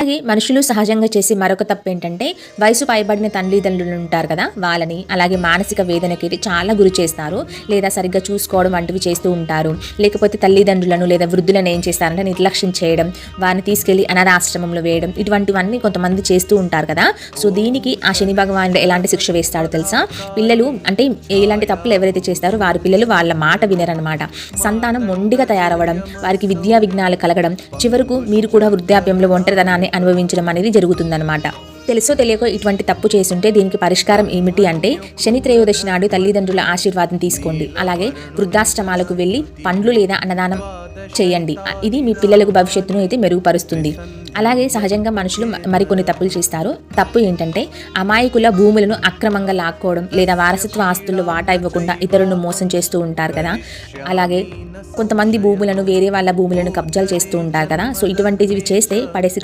అలాగే మనుషులు సహజంగా చేసే మరొక తప్పు ఏంటంటే వయసు పైబడిన తల్లిదండ్రులు ఉంటారు కదా, వాళ్ళని అలాగే మానసిక వేదనకి చాలా గురి చేస్తారు, లేదా సరిగ్గా చూసుకోవడం వంటివి చేస్తూ ఉంటారు. లేకపోతే తల్లిదండ్రులను లేదా వృద్ధులను ఏం చేస్తారంటే నిర్లక్ష్యం చేయడం, వారిని తీసుకెళ్లి అనాథాశ్రమంలో వేయడం, ఇటువంటివన్నీ కొంతమంది చేస్తూ ఉంటారు కదా. సో దీనికి ఆ శని భగవానుడు ఎలాంటి శిక్ష వేస్తాడో తెలుసా? పిల్లలు అంటే ఇలాంటి తప్పులు ఎవరైతే చేస్తారో వారి పిల్లలు వాళ్ళ మాట వినరనమాట. సంతానం మొండిగా తయారవ్వడం, వారికి విద్యా విఘ్నాలు కలగడం, చివరకు మీరు కూడా వృద్ధాప్యంలో ఒంటరితనాన్ని అనుభవించడం అనేది జరుగుతుందన్నమాట. తెలుసో తెలియకో ఇటువంటి తప్పు చేస్తుంటే దీనికి పరిష్కారం ఏమిటి అంటే శని త్రయోదశి నాడు తల్లిదండ్రుల ఆశీర్వాదం తీసుకోండి. అలాగే వృద్ధాశ్రమాలకు వెళ్ళి పండ్లు లేదా అన్నదానం చేయండి. ఇది మీ పిల్లలకు భవిష్యత్తును అయితే మెరుగుపరుస్తుంది. అలాగే సహజంగా మనుషులు మరికొన్ని తప్పులు చేస్తారు. తప్పు ఏంటంటే అమాయకుల భూములను అక్రమంగా లాక్కోవడం, లేదా వారసత్వ ఆస్తుల్లో వాటా ఇవ్వకుండా ఇతరులను మోసం చేస్తూ ఉంటారు కదా. అలాగే కొంతమంది భూములను వేరే వాళ్ళ భూములను కబ్జాలు చేస్తూ ఉంటారు కదా. సో ఇటువంటివి చేస్తే పడే శిక్ష